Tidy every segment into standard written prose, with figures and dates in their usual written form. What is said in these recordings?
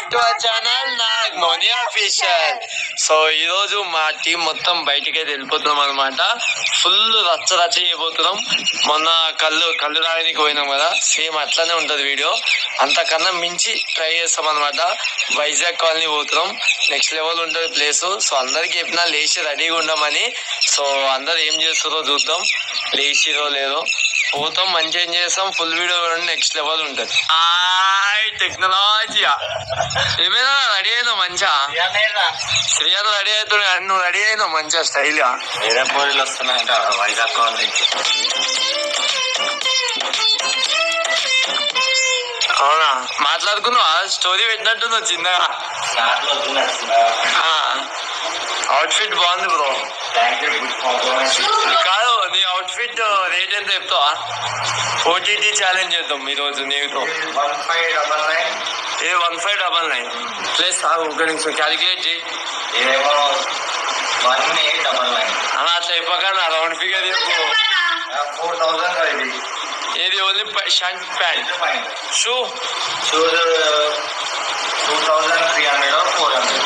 Back to our channel Nagamani official. So ఈ రోజు మా టీం మొత్తం బయటికి వెళ్ళిపోతున్నాం అనమాట. ఫుల్ రచ్చ చేయబోతున్నాం. మొన్న కళ్ళు రాయడానికి పోయినాం కదా, సేమ్ అట్లానే ఉంటది వీడియో. అంతకన్నా మించి ట్రై చేస్తాం అనమాట. వైజాగ్ కాలనీ పోతున్నాం. నెక్స్ట్ లెవెల్ ఉంటది ప్లేస్. సో అందరికి చెప్పినా లేచి రెడీగా ఉండమని. సో అందరు ఏం చేస్తారో చూద్దాం, లేచిరో లేదో. పోతాం, మంచిగా ఏం చేస్తాం. ఫుల్ వీడియో నెక్స్ట్ లెవెల్ ఉంటది. టెక్నాలజీ ఏమైనా రెడీ అయినా మంచిగా శ్రీయాలు రెడీ అవుతున్నాయి. నువ్వు రెడీ అయినావు మంచిగా స్టైల్ గా. వేరే పోలీలు వస్తున్నాయంట వైజాగ్ కాలనీకి. అవునా, మాట్లాడుకున్నావా? స్టోరీ పెట్టినట్టు చిన్నగా. అవుట్ఫిట్ బాగుంది బ్రో. కాదు, నీ అవుట్ఫిట్ రేట్ ఎంత చెప్తావా? ఓటీటీ ఛాలెంజ్ చేద్దాం ఈ రోజు నీతో. 1599 ప్లస్ ఒక నిమిషం క్యాలిక్యులేట్ చేయి. అలా అట్లా చెప్పకుండా రౌండ్ ఫిగర్ చెప్పు. 4000 ఏది ఓన్లీ షర్ట్ ప్యాంట్ షూ 2300 400.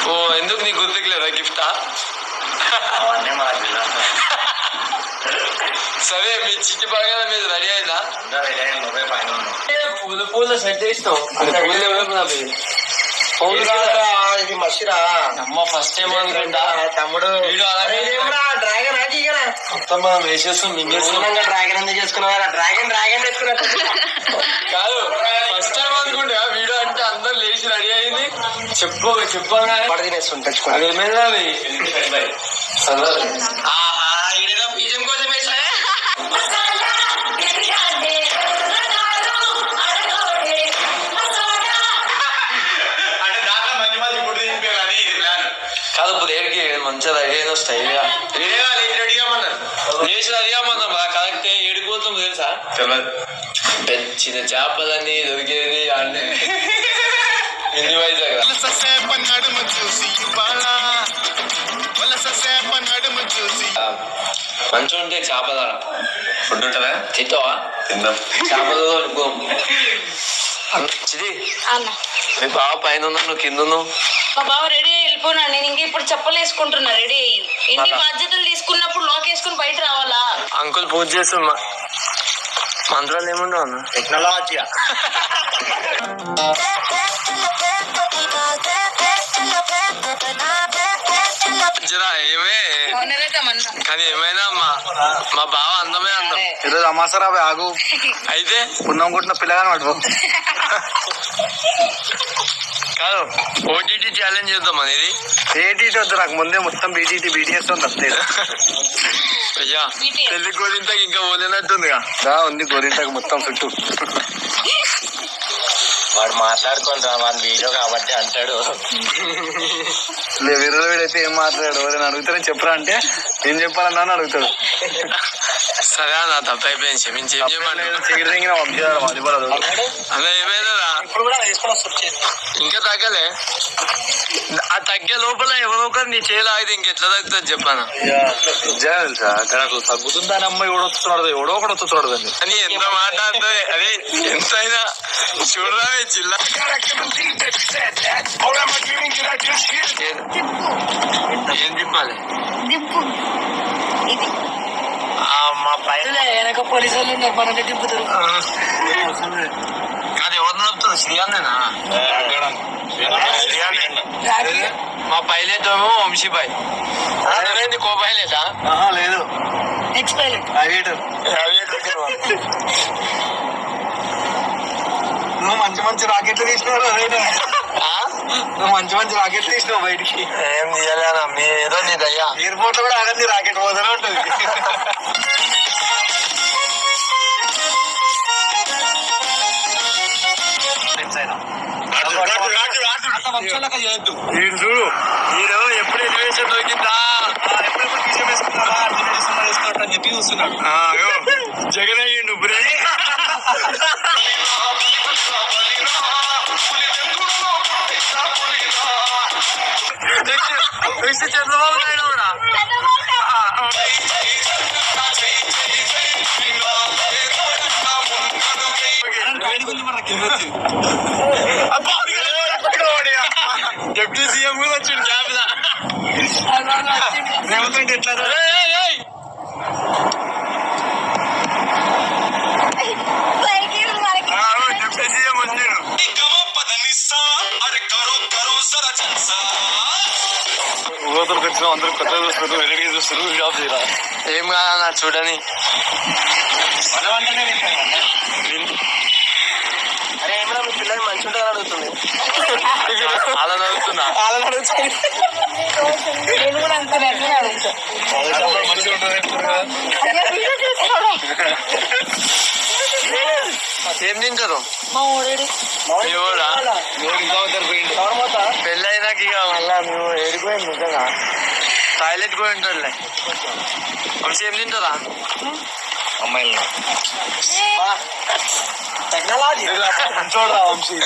ఓ ఎందుకు నీకు గుర్తుకు లేదా గిఫ్టా? అవన్నీ మనకి సరే, మీ చిట్టి బాగా మీరు రెడీ అయిందా? పూల సెట్ చేసినావు. ఇది మసిరా అమ్మ ఫస్ట్ టైం అనుకుంటా తమ్ముడు. డ్రాగన్ మొత్తం మనం వేసేస్తాం. డ్రాగన్ ఎందుకు చేసుకున్నా? డ్రాగన్ చేసుకున్నా కాదు, ఫస్ట్ టైం అనుకుంటా వీడియో అంటే అందరు లేచి రెడీ అయింది. చెప్పగానే అది ఏమైంది? ఇదేదో బీజం కోసం వేసా. కాదు, ఇప్పుడు ఏడికి మంచిగా రెడీ అయిన స్టైల్ గా రెడీ అమ్మన్నారు. లేచి రెడీ అమ్మన్నాం కదా, కరెక్ట్. ఏడిపోతాం తెలుసా? చిన్న చేపలన్నీ దొరికేది అన్నీ వైజాగ్. మంచిగా ఉంటే చేపల ఫుడ్ ఉంటుందా? తింటావా? తిందాం. చేపలతో చిది మీ బావ పైన ఉన్నావు, నువ్వు కింద ఉన్నావు. మా బావ రెడీ అయ్యి వెళ్ళిపోయినాడు. నేను ఇంకా ఇప్పుడు చెప్పలు వేసుకుంటున్నా రెడీ అయ్యి. ఇంటి బాధ్యతలు తీసుకున్నప్పుడు లాక్ వేసుకుని బయట రావాలా? అంకుల్ పూజ చేస్తున్నా. మంత్రాలు ఏముండవు అన్న. టెక్నాలజీ ఏమే కానీ ఏమైనా మా బావ అందమే అందం. ఈరోజు అమాసరా ఆగు. అయితే పున్నం కుట్టిన పిల్లగాని పట్టుకో. కాదు, ఓటీటీ ఛాలెంజ్ చేద్దాం అనేది. ఏటీటీ వద్దు నాకు, ముందే మొత్తం బీటీటీ బీటీఎస్ తప్పలేదు. అయ్యా పెళ్లి గోరింతకి ఇంకా పోలేనట్టుందిగా. ఉంది గోరింతకు మొత్తం చుట్టూ. వాడు మాట్లాడుకుంటా వాడి వీడియో కాబట్టి అంటాడు. వీడిలో వీడైతే ఏం మాట్లాడాడు? ఎవరైనా అడుగుతారని చెప్పరా అంటే ఏం చెప్పాలన్నా అని అడుగుతాడు. సరే అన్న, తప్పు అయిపోయింది, క్షమించి. ఏం చెప్పండి అన్న, ఏమైందా? ఇంకా తగ్గలే. ఆ తగ్గే లోపల ఎవరో ఒకరు నీ చేయాలి ఆగితే ఇంకెట్లా తగ్గుతుంది చెప్పాను. తెలుసా అసలు తగ్గుతుందని అమ్మాయి ఎవడో వస్తున్నాడు, ఎవడో ఒకటి వస్తున్నాడు దాన్ని అని ఎంత మాట అంటే అదే ఎంతైనా చూడరా చిల్ల. ఏం చెప్పాలి? మా పైన వెనక పోలీసు వాళ్ళు ఉన్నారు, మనకి దింపుతారు. అది ఎవరు నడుపుతుంది? శ్రీయాన్నేనా? మా పైలట్ ఏమో వంశీబాయ్. అదేంటి కో పైలటా? లేదు, నెక్స్ట్ పైలట్ నువ్వు మంచి మంచి రాకెట్లు తీసినావు. నువ్వు మంచి మంచి రాకెట్లు తీసినావు బయటికి. ఏం తీయాలన్నా మీ ఏదో నీ దయ్యా. ఎయిర్పోర్ట్ లో కూడా ఆగండి, రాకెట్ పోతూనే ఉంటుంది. వీడు చూడు, వీడు ఎప్పుడు ఎలివేషన్ దొరికిందా ఎప్పుడెప్పుడు విషయం వేసుకున్నారా అని చెప్పి చూస్తున్నాడు. జగన్ అయ్యిండు బ్రే. చంద్రబాబు నాయుడు కూడా డిప్యూటీ సీఎం కూడా వచ్చిండు క్యాబ్ రేవంత్ రెడ్డి ఎట్లా డిప్యూటీ సీఎం వచ్చాడు. ఊతలకు వచ్చిన అందరూ కొత్తగా చూస్తారు, వెనక్కి చూస్తారు, జాబ్ చేయరా. ఏం కాదన్నా చూడని. అరే ఏమన్నా మీ పిల్లలు మంచి ఉంటారని అడుగుతుంది. అలా నడుస్తున్నా నేను కూడా అనుకున్నాను. మంచిగా ఉంటుంది. ఏం తింటారు మా ఊరేడు మీ ఊరా? ఇంకా ఉద్దరు పోయిండు. పెళ్ళి అయినాక ఇక మళ్ళా మేము ఏడిపోయింది నిజంగా. టాయిలెట్ కూడా ఉంటాడులే. వంశీ ఏం తింటారా? అమ్మాయిలు టెక్నాలజీ చూడరా వంశీ.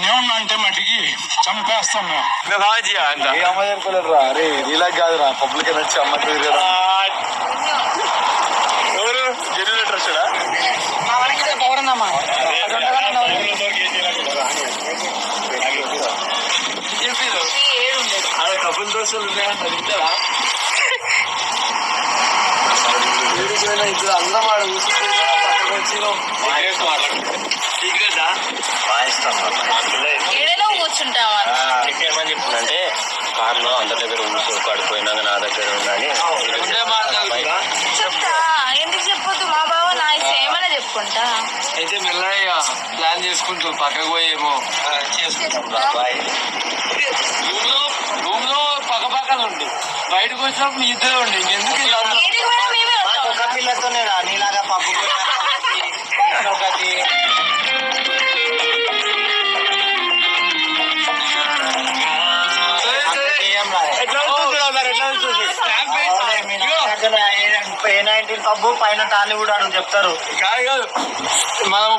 నేనున్నా అంటే మట్టికి చంపేస్తాం మేము. రాజీయా అంట. ఏ అమ్మాయి అనుకోలేదురా. అరే ఇలాగ కాదురా, పబ్లిక్ నచ్చి అమ్మాయి తిరిగారా. ఎవరు జనరేటర్ వచ్చాడా? పౌడనమ్మా కపుల్ దోశలు ఉన్నాయంట తింటారా? ఇప్పుడు అందరం ఆడ సీక్రెటా? ఏడైనా కూర్చుంటావా? ఏమని చెప్తుందంటే కార్లో అందరి దగ్గర కూర్చో పడిపోయినాక నా దగ్గర ఉందని చెప్తా. ఎందుకు చెప్పొద్దు? మా బావ నా ఇష్టం ఏమైనా చెప్పుకుంటా. అయితే మెల్లగా ప్లాన్ చేసుకుంటూ పక్కకు పోయేమో రూమ్ లో పక్క పక్కన ఉండి బయటకు వచ్చినప్పుడు మీ ఇద్దరే ఉండి ఇంకెందుకు ఇలా అందరూ? ఏడికి పోయినా మేమే వస్తాం. ఒక పిల్లతోనే రా, నీలాగా పప్పు ఒకటి. ఏ19 పబ్బు పైన టాలీవుడ్ అని చెప్తారు. కాదు కాదు, మనం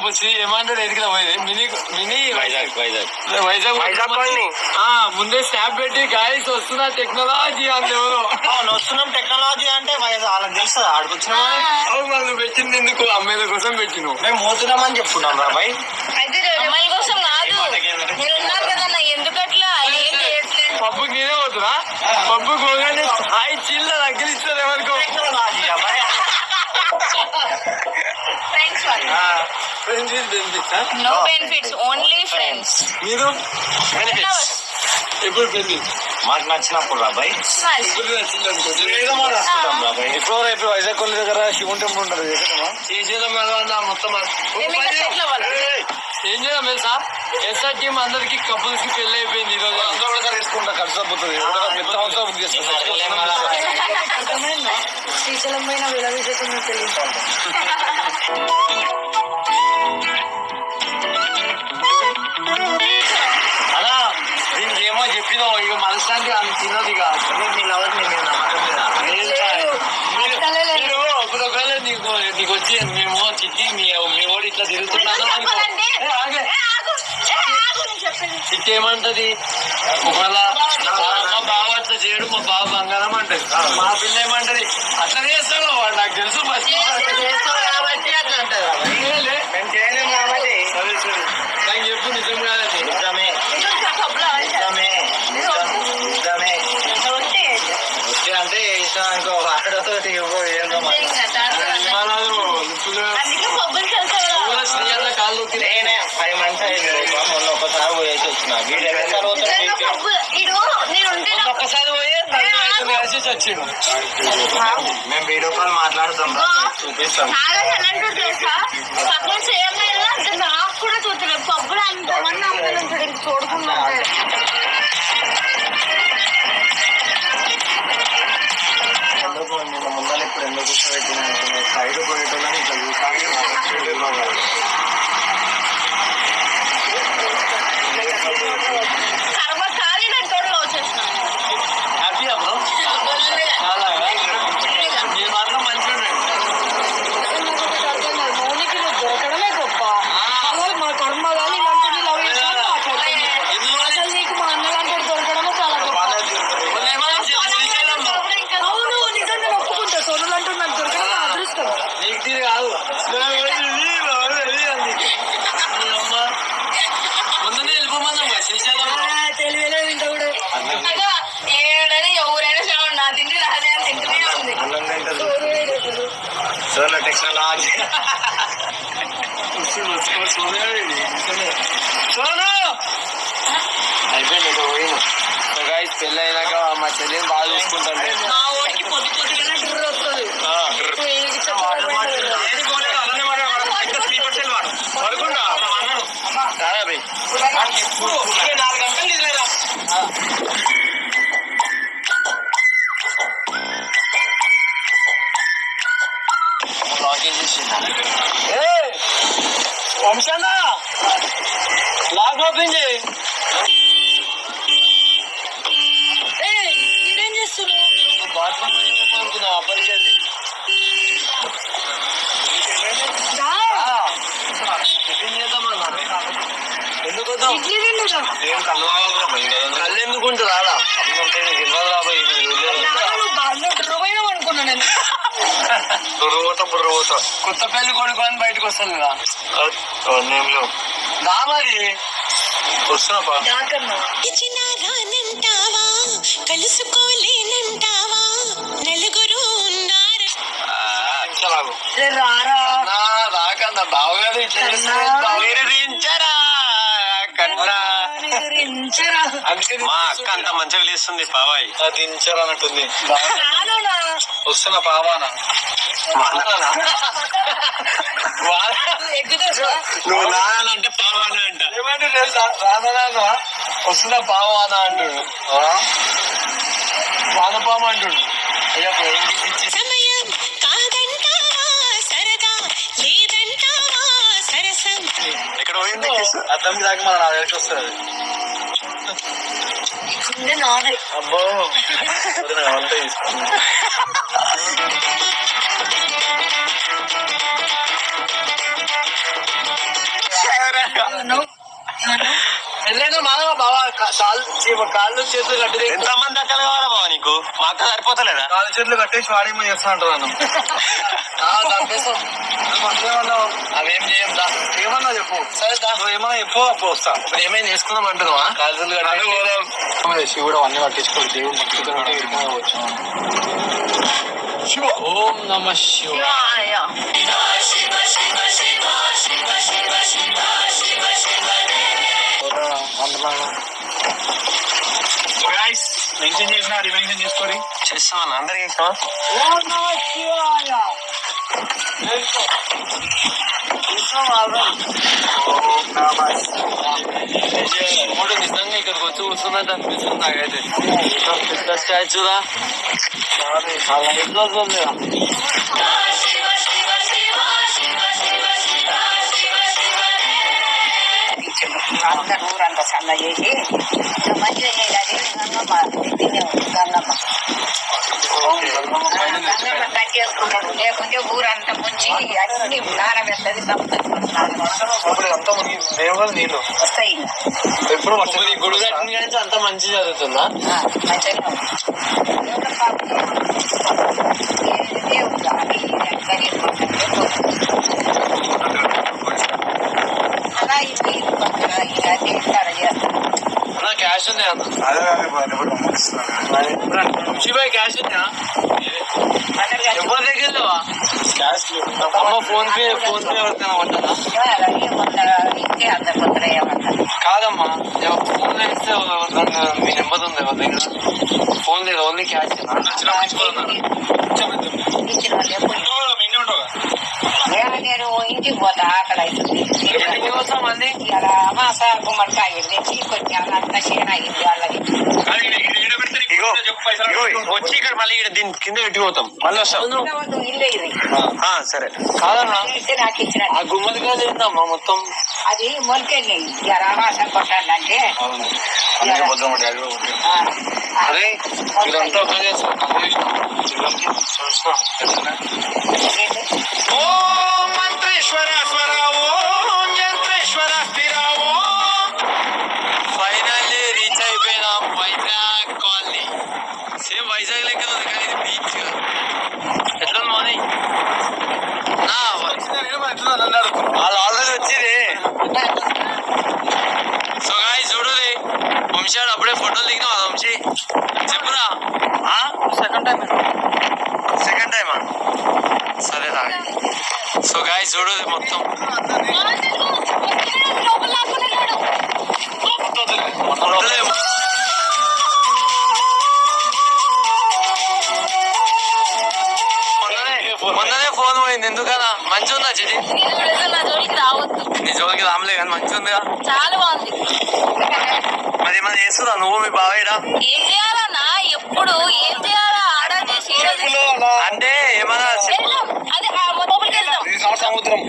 ఏమంటారు ఎదిగిన పోయేది మినీ వైజాగ్ వైజాగ్ ముందే స్నాప్ పెట్టి గాయస్ వస్తున్నా టెక్నాలజీ అని ఎవరు వస్తున్నాం టెక్నాలజీ అంటే వాళ్ళకి తెలుస్తుంది ఆడుకొచ్చినామని. వాళ్ళు పెట్టింది ఎందుకు? అమ్మాయిల కోసం పెట్టినావు. మేము పోతున్నామని చెప్పుకున్నాం రా బాయ్. అయితే అమ్మాయిల కోసం కాదు, మీరు ఉన్నారు కదన్నా. ఎందుకు అట్లా ఏం చేయట్లేదు? పబ్బుకి నేనే పోతున్నా. పబ్బుకి పోగానే హాయ్ చిల్ల దగ్గర ఇస్తారు ఎవరికో. No benefits, only friends. మీరు ఎప్పుడు పెళ్లి మాకు నచ్చినప్పుడు రా బాయ్. ఇప్పుడు నచ్చింది అనుకో. ఇప్పుడు రేపు వైజాగ్ కొండ దగ్గర శివుని టెంపుల్ ఉంటుంది. చేసేదా మొత్తం ఏం చేద్దాం తెలుసా? ఎస్ఆర్ టీం అందరికి కపుల్స్ కి పెళ్లి అయిపోయింది. ఈ రోజు అందరూ కూడా తీసుకుంటా, ఖర్చు తగ్గుతుంది. బుక్ చేస్తాం. శ్రీశైలం పైన విలవిజేతున్న తెలియదు. అలా దీనికి ఏమో చెప్పినావు ఇక మనశ్శాంతి అంత తినదు. ఇక మీరు ఒకవేళ నీకు వచ్చి మేము చిట్టి మీ ఓడి ఇట్లా తిరుగుతున్నాను చిట్టి ఏమంటది? ఒకవేళ మా బావ అట్లా చేయడు, మా బావ బంగారం అంటది. మా పిల్ల ఏమంటది? అట్లా చేస్తాడు వాడు, నాకు తెలుసు. కాబట్టి అట్లా అంటారు. మేము చేయలేము కాబట్టి. సరే సరే నాకు చెప్పు, నిజం కాదండి. నిజమే నిజమే నిజమే. వస్తే అంటే ఇష్టం అనుకో. అక్కడతో ఏదో శ్రీయాల కాళ్ళు నేనే 5 months అయింది. మొన్న ఒకసారి పోయేసి వచ్చిన. ఒక్కసారి పోయి కలిసి వచ్చిండు. మేము వీడియో కాల్ మాట్లాడుతాం, చూపిస్తాం. నాకు కూడా చూస్తున్నాడు. పబ్బులు అంతమంది అమ్మాయిలు ఉంటాడు, ఇంక చూడకుండా నిన్న ముందర ఇప్పుడు ఎందుకు కూర్చోబెట్టిన సైడ్ పోయేటోళ్ళని ఇట్లా చూస్తాను. ఖాళీ నేను తోటలో వచ్చేస్తున్నాను. హ్యాపీ అప్పుడు మీరు మాత్రం మంచిగా మౌనికి నువ్వు దొరకడమే గొప్ప. మా కర్మ కానీ ఇలాంటి లవ్ చేసుకొని అసలు నీకు మా అన్నలాంటి దొరకడమే చాలా గొప్ప. అవును, నిజంగా ఒప్పుకుంటా. సోనులు అంటూ నాకు దొరకడం అదృష్టం. నీకు తీరు కాదు సోలో టెక్నాలజీ సోలో అయిపోయింది పోయిన. సో గైస్ పెళ్ళి అయినాక మా చెల్లిని బాగా చూసుకుంటాను. మా ఊరికి పొద్దు పొద్దుగానే డ్రర్ వస్తుంది. వంశానా లాక్ ఓపెన్ చేయి. మీరేం చేస్తున్నావు? బాత్రూమ్ అనుకున్నావు అప్పటికెళ్ళి. టిఫిన్ చేద్దామన్నా. ఎందుకు వద్దాం? ఇడ్లీ తింటున్నా. కళ్ళు ఎందుకు ఉంటుంది రాడా రాబోయే డ్రర్ పోయినావు అనుకున్నా నేను. బుర్రపోతా కొత్త పెళ్లి కొడుకు అని బయటకు వస్తుంది కదా. నేమ్లో దా మరి వస్తున్నా నాకన్నా ఇచ్చిన రానంటావా కలుసుకోలేనంటావా నలుగురు ఉన్నారు రారా రాకన్నా బావగారు ఇట్లా కన్నా. అందుకే మా అక్క అంత మంచిగా పిలుస్తుంది పావాయి. దించాలన్నట్టుంది. రానునా వస్తున్నా పావానా ఎక్కుతా నువ్వు నానంటే పావానా అంట. ఏమంటే రానా వస్తున్నా పావానా అంటుడు. వానపామ అంటుడు. అయ్యా సమయం కాదంటావా సరదా లేదంటావా సరసం ఎక్కడ పోయింది అర్థం దాకా మన నా దగ్గరికి వస్తుంది. నానే అబ్బో అంతా తీసుకుంది. వెళ్ళాను మానవ బావా కాళ్ళు చేతులు కట్టి ఎంత మంది అక్కలు కావాలా బావ నీకు? మా అక్క సరిపోతలేదా? కాలు చేతులు కట్టేసి వాడేమో చేస్తా అంటారు అన్న. చంపేస్తాం. అవేం చేయం దా. ఏమన్నా చెప్పు. సరే దా. నువ్వు ఏమన్నా చెప్పు అప్పుడు వస్తా. ఇప్పుడు ఏమైనా చేసుకుందాం అంటున్నావా? కాళ్ళు కట్టి శివుడు అన్ని పట్టించుకోడు. దేవుడు పట్టుకుంటే వెళ్ళిపోవచ్చు. శివ ఓం నమ శివ. మెన్షన్ చేసినా రిమెన్షన్ చేసుకోరి. చేస్తామన్నా అందరికి చేస్తావా? ఓం నమ శివాయ. మూడు నిజంగా ఇక్కడికి వచ్చి కూర్చున్నట్టు అనిపిస్తుంది నాకైతే. పెద్ద స్టాచ్యూదా అలా ఎట్లా వస్తుంది. అందరు ఊరంతా సన్న చేసి మంచిగా చేయాలి. గంగమ్మ కట్టేసుకుంటాడు. లేకుంటే ఊరంతా ముంచి అన్ని నానబెట్టది ఇప్పుడు అంతా దేవుడు నీళ్ళు వస్తాయి. ఎప్పుడు గుడి కట్టిన కానీ అంత మంచి జరుగుతుందా? మంచిగా అలా ఇది చేస్తారు. అన్న క్యాష్ ఉంది అన్న. శివాయ్ క్యాష్ ఉందా? ఎవరి దగ్గర లేవా? అమ్మ ఫోన్ పే ఎవరికైనా ఉంటుందా? ఇంకే అంత కొత్త ఏమంటారు. కాదమ్మా ఫోన్ వేస్తే మీ నెంబర్ ఉంది ఎవరి దగ్గర? ఫోన్ లేదు ఓన్లీ క్యాష్. ఇచ్చిన వాళ్ళు నేను ఇంటికి పోతా. ఆకలి అవుతుంది. మళ్ళీ ఇలా అమాస గుమ్మడికాయ తెచ్చి కొంచెం అంతా క్షీణ అయింది వాళ్ళకి. ఇగో వచ్చి ఇక్కడ మళ్ళీ ఇక్కడ దీని కింద పెట్టిపోతాం. మళ్ళీ వస్తాం. ఇల్లే ఇది సరే. కాదన్నా అయితే నాకు ఇచ్చిన ఆ గుమ్మడికాయలు ఏందమ్మా మొత్తం? అది మొలకెళ్ళి ఇలా అమాస కొట్టాలంటే అరే ఇదంతా ఒక ఓం మంత్రేశ్వర స్వర ఓం యంత్రేశ్వర స్థిర ఓం. ఫైనల్లీ రీచ్ అయిపోయినాం వైజాగ్ కాలనీ. సేమ్ వైజాగ్ లెక్క ఉంది కానీ ఇది బీచ్. ఎట్లా మార్నింగ్ వాళ్ళు ఆల్రెడీ వచ్చింది. సో గాయ్స్ చూడుది వంశాడు అప్పుడే ఫోటోలు దిగినా వంశీ చెప్పురా. సెకండ్ టైమా? సరే రా. సో గాయ్స్ చూడు మొత్తం లోపల లాక్కునే లేడు. వద్దులే. మొన్ననే ఫోన్ పోయింది ఎందుకన్నా మంచి ఉందా చిటి నా జోలికి రావద్దు. నీ జోలికి రామలే కానీ మంచి ఉందిగా చాలా బాగుంది. మరి ఏమన్నా చేస్తుందా నువ్వు మీ బావేడా ఏం చేయాలన్నా ఎప్పుడు ఏం చేయాలా ఆర్డర్ చేసి అంటే ఏమన్నా వెళ్దాం. అదే లోపలికి వెళ్దాం. సముద్రం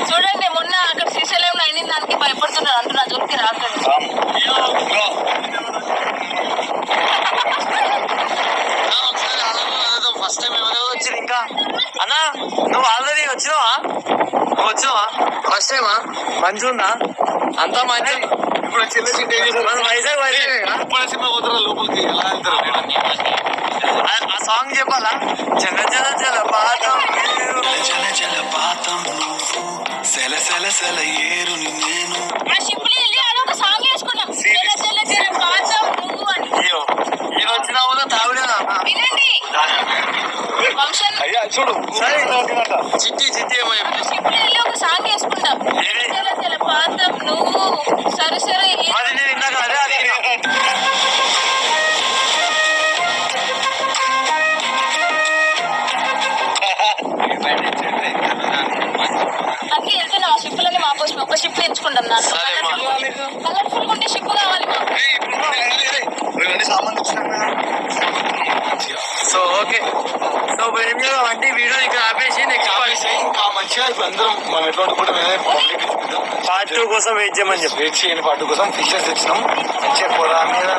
చూడండి మొన్న అక్కడ శ్రీశైలంలో అయిన దానికి భయపడుతున్నారు అంటున్నా జోలికి రాకండి. ఫస్ట్ టైం ఎవరెవరు వచ్చారు ఇంకా అన్నా నువ్వు ఆల్రెడీ వచ్చినావా ఫస్ట్ టైమా మంచిగా ఉందా అంతా మంచి ఇప్పుడు చిన్న చిన్న మన వైజాగ్ సినిమా పోతారా లోపలికి ఎలా వెళ్తారు ఆ సాంగ్ చెప్పాలా జల జల జల పాదం జల జల పాతం నువ్వు సెల సెల సెల ఏరుని నేను ఆ షిప్లో వెళ్ళి అదొక సాంగ్ వేసుకున్నాం. చెల చెల చెల పాదం నువ్వు అని. నేను వచ్చినా కూడా తాగులేదా వినండి వంశన్ అయ్యా చూడు సరే చిట్టి ఏమో చెప్పు. షిప్లో వెళ్ళి ఒక సాంగ్ వేసుకుంటాం. చెల చెల చెల పాదం నువ్వు సరే సరే మరి నేను ఇందాక అదే అడిగినా అందుకే వెళ్తున్నాం. ఆ షిప్లోనే మా కోసం ఒక షిప్ ఎంచుకుంటాం. సరే మా. కలర్ఫుల్ ఉంటే షిప్ కావాలి మాకు. సామాన్ వచ్చినా సో ఓకే సో ఏం చేద్దాం అంటే వీడియో ఇక్కడ ఆపేసి నెక్స్ట్ ఇంకా మంచిగా ఇప్పుడు అందరం మనం ఎట్లా కూడా పార్ట్ 2 కోసం వెయిట్ చేయమని చెప్పి వెయిట్ చేయని పాటు కోసం ఫిషెస్ తెచ్చినాం మంచిగా పొరా మీద